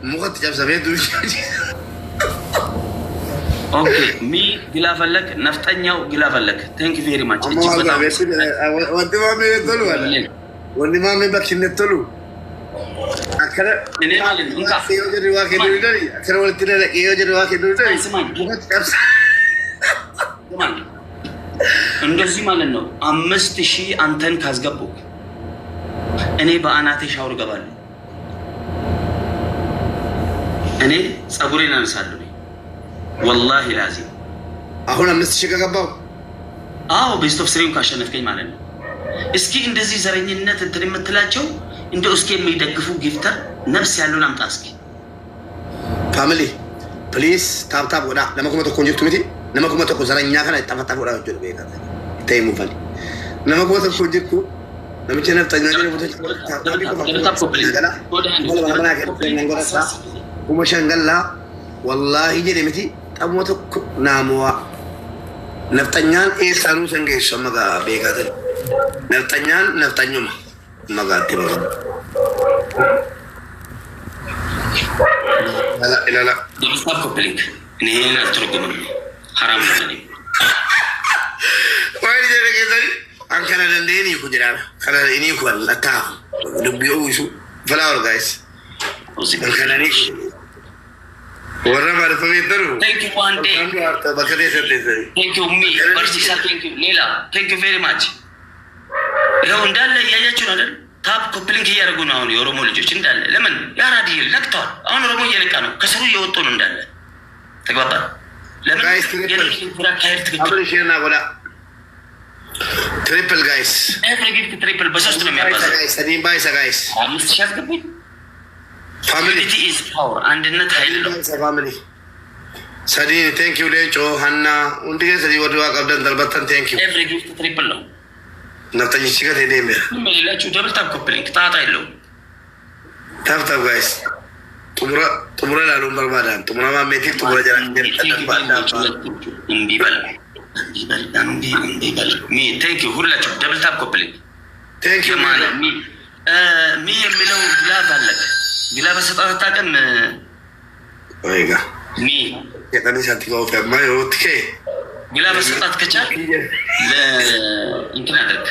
مخت جاب سبيت اوكي مي ግላፈለክ ነፍጠኛው ግላፈለክ ቴንክ ዩ ቬሪ ማች ወንድማሜ ተሉ ወንድማሜ በክነተሉ አከረ እኔ ማለት እንካ ሲዮጀሪ ዋከዱ ይደሪ አከረ ወልትነ ለቂዮጀሪ ዋከዱ ይደሪ እንደዚህ ማለት ነው 5000 አንተን ካስገቡ እኔ በአናቴ ሻወር ገባለሁ እኔ ጸጉሬን አነሳለሁ والله لازم አሁን 5000 ከገባው አዎ ቤስት ኦፍ ስሪም ካሸነፍከኝ ማለት ነው እስኪ እንደዚህ ዘረኝነት እንትን የምትላቸው እንደው እስኪ የሚደግፉ ጊፍተር ነፍስ ያለውን አምጣ እስኪ ፋሚሊ ፕሊዝ ታፕ ወዳ ለማኩመቶ ኮንጀክቱ ምቲ ለማኩመቶ ዘረኛ ካና ተፈታ ወዳ ወጆ ቤታ ተይሙ ፋሊ ለማኩመቶ ኮንጀክቱ ለምቼ ነፍጠኛ ነው ወደ ወመሸንገላ والله جري متي تموت ناموا نفتنيان إيه سانو سنجي سمعا بيكاتل نفتنيان ما قاتي بقى لا دمستاب كوبلينك نهينا ترجمة حرام يعني وين جري كذا أنكنا لندني كجرا كنا إني كون أتاه دبيو يسوع فلاور guys أنكنا نيش ورا ما رفضي ترو. Thank you one day. Thank you me. Persisa thank you Leila. Thank you very much. ይኸው እንዳለ እያያችሁ ነው አይደል? ታፕ ኮፕሊንግ እያደረጉ ነው አሁን የኦሮሞ ልጆች እንዳለ። ለምን ያራዲ ነቅተዋል። አሁን ኦሮሞ እየነቃ ነው። ከስሩ እየወጡ ነው እንዳለ። ተግባባን? ለምን ትሪፕል ጋይስ ኤቭሪ ጊፍት ትሪፕል በሶስት ነው የሚያባዛው። ሰዲን ባይሳ ጋይስ 5000 አስገቡኝ። ፋሚሊ ኢዝ ፓወር አንድነት ኃይል ነው። ፋሚሊ ሰዲን ቴንክ ዩ ሌንጮ ሀና እንዴ ሰዲ ወደዋ ቀብደን ተልበተን ቴንክ ዩ ኤቭሪ ጊፍት ትሪፕል ነው። ነፍጠኝ ሲገት ሄደም ምን ይላችሁ ደብል ታፕ ኮፕሊንግ ጣጣ የለውም። ታፕ ጋይስ ጡሙራ ላሉን በርባዳን ጡሙራ ማሜቲ ጡሙራ ጀራ እንዲበል ሚ ቴንክ ዩ ሁላችሁ ደብል ታፕ ኮፕሊንግ ቴንክ ዩ ማለ ሚ የሚለው ግላብ አለቀ ግላብ ሰጣታ ታቀም ወይጋ ሚ የቀኒ ሳንቲጋው ፈማይ ኦትኬ ግላብ ሰጣት ከቻል እንትን አድርግ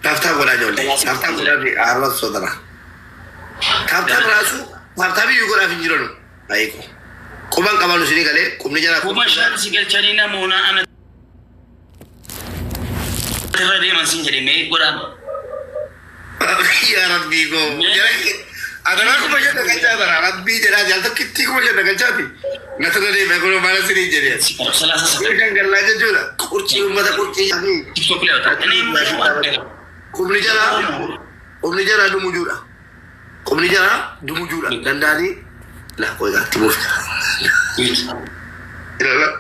ታፍታ ወላጆ ላይ ታፍታ ወላጆ አራስ ሶደራ ታፍታ ራሱ ታፍታቢ ይጎራፍ እንጅሮ ነው አይቆ ቁማን ቀባሉ ሲኒ ገሌ ቁምኒ ጀራ ቁማሻን ሲገልቻኒና መሆና አነ ተረዴ ማንሲን ጀዴ ሜ ጎራ ያ ረቢ ጎ አደራ ኩማጀ ተቀጫ በራ ረቢ ጀራ ጃልተ ክቲ ኩማጀ ተቀጫቲ ነተረዴ በጎሎ ማለት ሲኒ ጀዴ 30 ሰከንድ ገንገላ ጀጆላ ቁርጪ ኡመተ ቁርጪ ያኒ ቲክቶክ ላይ ወጣ እኔ ቁምኒ ጀራ ዱሙጁራ ቁምኒ ጀራ ዱሙጁራ ደንዳኒ ላ ቆይጋ ትሞፍ ይላል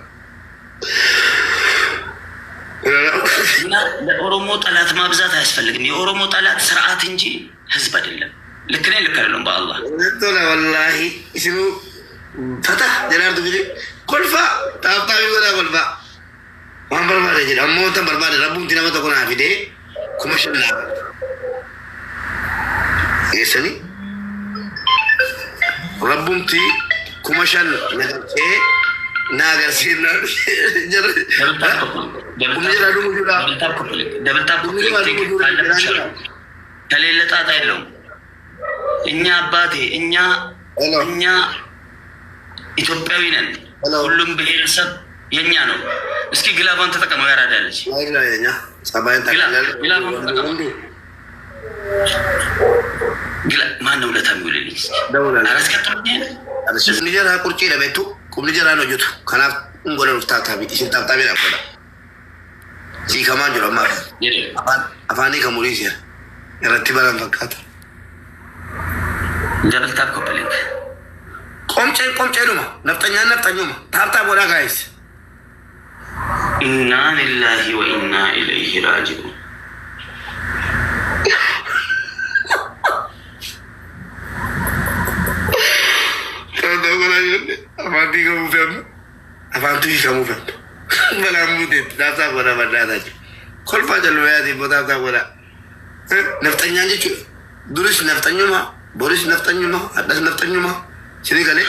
ለኦሮሞ ጠላት ማብዛት አያስፈልግም። የኦሮሞ ጠላት ስርዓት እንጂ ህዝብ አይደለም። ልክ ነኝ ልክ አይደለም? በአላህ ቶላ ወላሂ እስሙ ፈታ ጀላርቱ ቢሊ ኮልፋ ታጣቢ ወላ ኮልፋ ማንበር ማለት ጀላ ሞተ በርባደ ረቡም ቲናመ ተኮና ፊዴ ኩመሽላ የሰኒ ረቡም ቲ ኩመሽል ነገርቼ ናገር ሲና ከሌለ ጣጣ የለውም። እኛ አባቴ እኛ ኢትዮጵያዊ ነን። ሁሉም ብሔረሰብ የኛ ነው። እስኪ ግላባን ተጠቀመው ያራዳለች ማነው ለታሚውልልኝ ኒጀራ ቁርጪ ለቤቱ ቁም ኒጀራ ነው ጁቱ ከናፍ እንጎለ ታታቢ ሲን ታታቢ ናፈዳ ሲ ከማን ጅሮ ማ አፋኒ ከሙሪስ ረቲባን ፈካታ ደብል ታፕ ኮፕሊንግ ቆምጬ ነው ነፍጠኛ ታፕታ ቦዳ ጋይስ ኢና ሊላሂ ወኢና ኢለይሂ ራጂዑን afantu kamu fem bala mude data bola badata kolfa jalwa yadi bodata bola naftanya nje duris naftanyuma boris naftanyuma adas naftanyuma Sini kale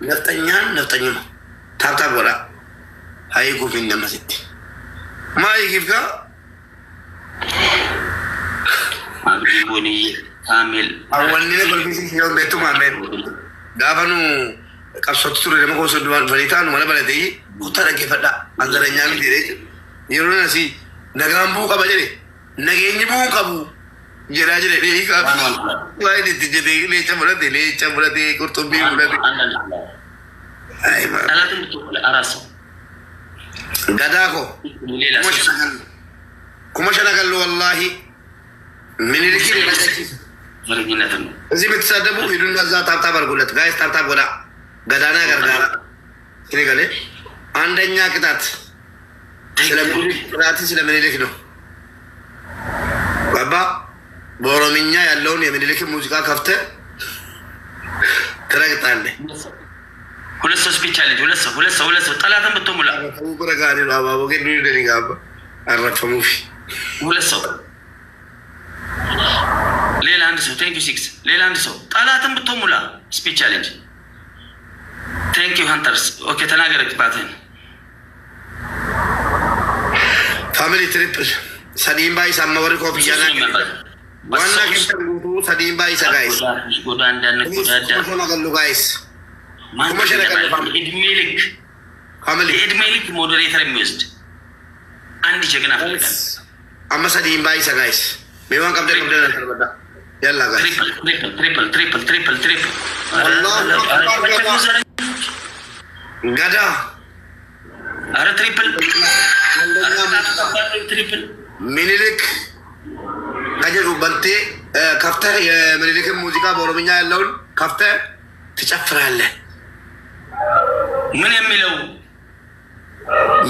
naftanyan taap godha hayi gufin namasitti maayi kifka abdi boni kamil awalni ne golbisi yo betu mamen gafanu qabsatu ture dama ko so duwan falitan wala balati utara ke fada andara nyami dire yorona si nagambu kabajere nagenyi bu kabu jira jira de ka wai de de le chamura de kurtumbi mulade ay ma alatin tu araso gadako kuma shanagal wallahi min ilkiri marginatan እዚህ ብትሳደቡ ሂዱና እዛ ታብታብ አድርጉለት ጋይስ ታብታብ ጎዳ ገዳና ገርጋራ እኔ ገለ አንደኛ ቅጣት ስለምኒልክ ነው ባባ በኦሮምኛ ያለውን የምኒልክ ሙዚቃ ከፍተ ትረግጣለህ ሁለት ሰው ስፒች አለ ሁለት ሰው ጠላትን ብትሙላ ጉረጋሪ ባባ ወገዱ ደሪጋባ አረፈሙፊ ሁለት ሰው ሌላ አንድ ሰው ቴንክ ዩ 6 ሌላ አንድ ሰው ጠላትን ብትሙላ ስፒች ቻሌንጅ ቴንክ ዩ ሃንተርስ ኦኬ ተናገረ ባትን ፋሚሊ ትሪፕል ሰዲም ባይ ሳመወር ኮፍያና ዋና ከንቱ ሰዲም ባይ ሰጋይስ ጎዳ እንዳነ ጎዳዳ ማሸናገሉ ጋይስ ማሸናገሉ ኢድሜሊክ ፋሚሊ ኢድሜሊክ ሞዴሬተር የሚወስድ አንድ ጀግና ፈልጋ አማ ሰዲም ባይ ሰጋይስ ሜዋን ቀብደ ተርበዳ يلا guys triple الله غدا اره triple ምኒልክ አጀሩ በንቴ ከፍተህ የምኒልክ ሙዚቃ በኦሮምኛ ያለውን ከፍተህ ትጨፍራለህ ምን የሚለው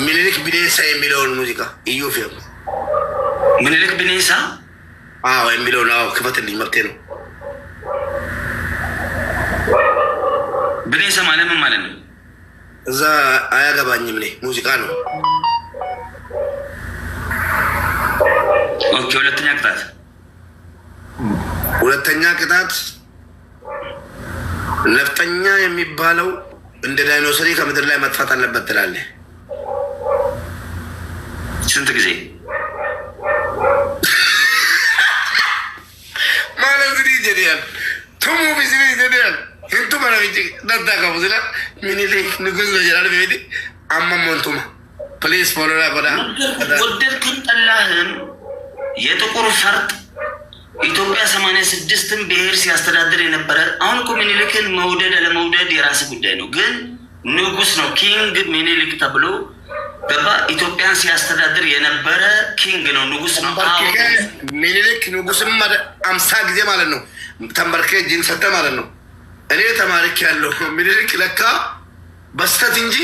ምኒልክ ቢኔሳ የሚለውን ሙዚቃ ኢዮፊያ ምኒልክ ቢኔሳ አዎ የሚለው ነው ክፈትልኝ መብቴ ነው ብኔሳ ማለት ምን ማለት ነው እዛ አያገባኝም ነኝ ሙዚቃ ነው ኦኬ ሁለተኛ ቅጣት ነፍጠኛ የሚባለው እንደ ዳይኖሰሪ ከምድር ላይ መጥፋት አለበት ትላለህ ስንት ጊዜ tumu bisiri jadian hintu mana bici dada kamu sila minili nugus najaran bedi amma montuma please follow lah pada ወደድ ከንጠላህም የጥቁር ፈርጥ ኢትዮጵያ 86ን ብሔር ሲያስተዳድር የነበረ አሁን እኮ ምኒልክን መውደድ አለመውደድ የራስ ጉዳይ ነው ግን ንጉስ ነው ኪንግ ምኒልክ ተብሎ ገባ ኢትዮጵያን ሲያስተዳድር የነበረ ኪንግ ነው ንጉስ ነው ምኒልክ ንጉስም 50 ጊዜ ማለት ነው ተንበርከ ጂን ሰጠ ማለት ነው እኔ ተማርክ ያለው ምኒልክ ለካ በስተት እንጂ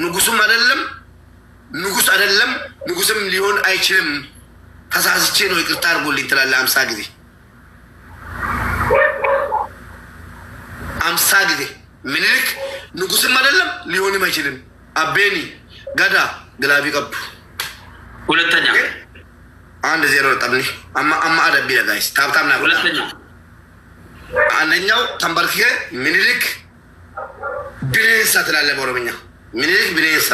ንጉስም አይደለም ንጉስም ሊሆን አይችልም ተሳስቼ ነው ይቅርታ አድርጉልኝ ትላለህ 50 ጊዜ 50 ጊዜ ምኒልክ ንጉስም አይደለም ሊሆንም አይችልም አቤኒ ገዳ ግላቢ ቀቡ ሁለተኛ 1-0 ጠብኒ አማ አደብ ጋይስ ታብታምና ሁለተኛ አንደኛው ተንበርክከ ምኒልክ ቢኔሳ ትላለህ በኦሮምኛ ምኒልክ ቢኔሳ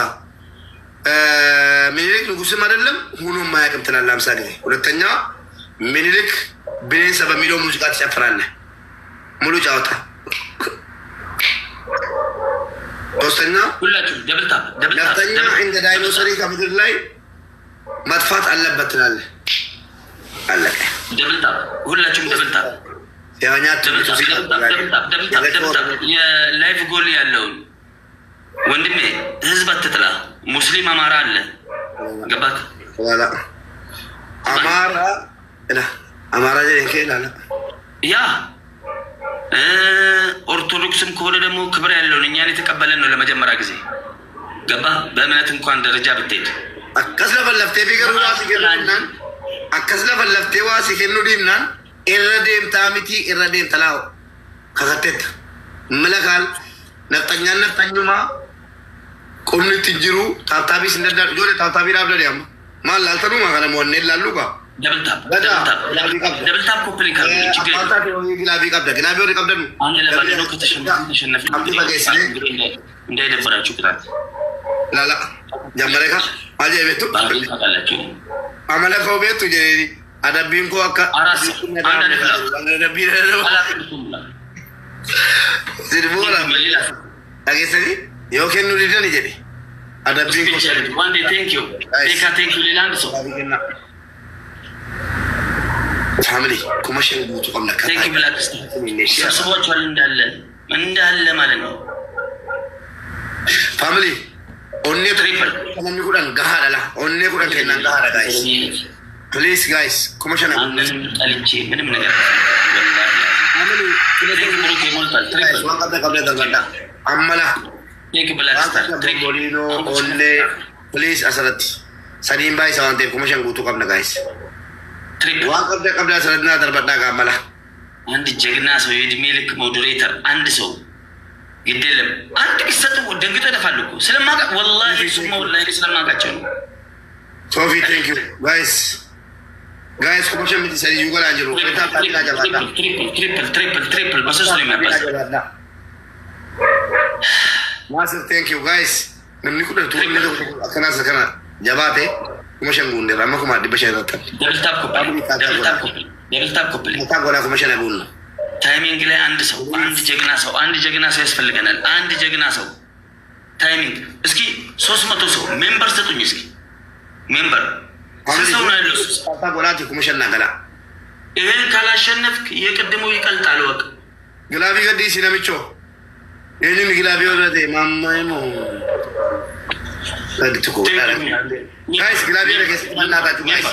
ምኒልክ ንጉስም አይደለም ሆኖ ማያቅም ትላለህ 50 ጊዜ ሁለተኛ ምኒልክ ቢኔሳ በሚለው ሙዚቃ ትጨፍራለህ ሙሉ ጫወታ ሶስተኛ ሁላችሁ ደብልታ እንደ ዳይኖሰሪ ከምድር ላይ መጥፋት አለበት ትላለህ አለቀ ደብልታ ሁላችሁም ደብልታ ያኛ ደብልታ የላይፍ ጎል ያለውን ወንድሜ ህዝብ አትጥላ ሙስሊም አማራ አለ ገባት ወላ አማራ ይላል ያ ኦርቶዶክስም ከሆነ ደግሞ ክብር ያለውን እኛን የተቀበለን ነው ለመጀመሪያ ጊዜ ገባ በእምነት እንኳን ደረጃ ብትሄድ አከስለፈለፍቴ ቢገሩ ዋሲ ከኑ ዲምናን ኢረዴም ታሚቲ ኢረዴም ተላው ከከተት መለካል ነፍጠኛማ ቁምንት ጅሩ ታብታቢስ እንደዳ ጆለ ታብታቢ ላብደዲያም ማል አልተኑ ማከለ ሞኔ ላሉካ دبل تاب كوبلين كارو ግላቢ ቀብደ ግላቢ ወደ ቀብደ አንድ ለባለ ነው ከተሸነፈ እንዳይደበራችሁ ቅጣት ላላ ጀመረካ አጀ ቤቱ አመለከው ቤቱ ጀሪ አዳቢን ኮ አካ አራስ አንድ አዳቢ ነው ዝርቦላ አገሰሪ ዮከኑ ሊደን ጀሪ አዳቢን ኮ ዋን ዴይ ቴንክ ዩ ቴንክ ዩ ሌላንድ ሰው ፋሚሊ ኮመርሻል ቡቱ ቆምነካ ቴንክ ዩ ብላክ ሰብስቦቻል እንዳለ ማለት ነው ፋሚሊ ኦኔ ትሪፕል ከነሚ ጉዳን ጋሃላላ ኦኔ ጉዳን ከናን ጋሃላ ጋይስ ፕሊዝ ጋይስ ኮመርሻል ምንም ጠልቼ ምንም ነገር ፋሚሊ ቴንክ ዩ ብሩክ ሞልታል ትሪፕል ዋንቀደ ቀብለ ተገዳ አመላ ቴንክ ዩ ብላክ ትሪፕል ኦኔ ፕሊዝ አሰረት ሰዲን ባይ ሳንቴ ኮመርሻል ቡቱ ቆምነ ጋይስ ዋንቀደ ቀብለ ሰረድና ተርበዳ ጋመላ አንድ ጀግና ሰው የእድሜ ልክ ሞዴሬተር አንድ ሰው ይደለም አንድ ቢሰጥ ደንግጦ ይደፋሉ እኮ ስለማቃ ወላሂ ሱማ ወላሂ ስለማቃቸው ነው ሶፊ ቴንክ ዩ ጋይስ ኮመርሻል ምን ሲሰሪ ይጎላ አንጀሩ ፈታ ጃባታ ትሪፕል በሰሱ ላይ ማባስ ማስር ቴንክ ዩ ጋይስ ምን ይኩደ ቱሪ ነው ከና ሰከና ጃባቴ ኮመርሻል ጉንደ ramakuma dibasha ይወጣ ደብል ታፕ ኮፕል ታጎላ ኮመርሻል ጉንደ ታይሚንግ ላይ አንድ ጀግና ሰው ያስፈልገናል። አንድ ጀግና ሰው ታይሚንግ እስኪ 300 ሰው ሜምበር ሰጡኝ። እስኪ ሜምበር ሰው ነው ያለው ታጎላቲ ኮመርሻል ናገላ ይሄን ካላሸነፍክ የቅድሙ ይቀልጣል። ወቅ ግላቢ ገዲ ሲለምቾ ይሄን ግላቢ ወረደ ማማይሞ ለድትኮ ጋይስ ግላቢ ረገስ ማናታችሁ ጋይስ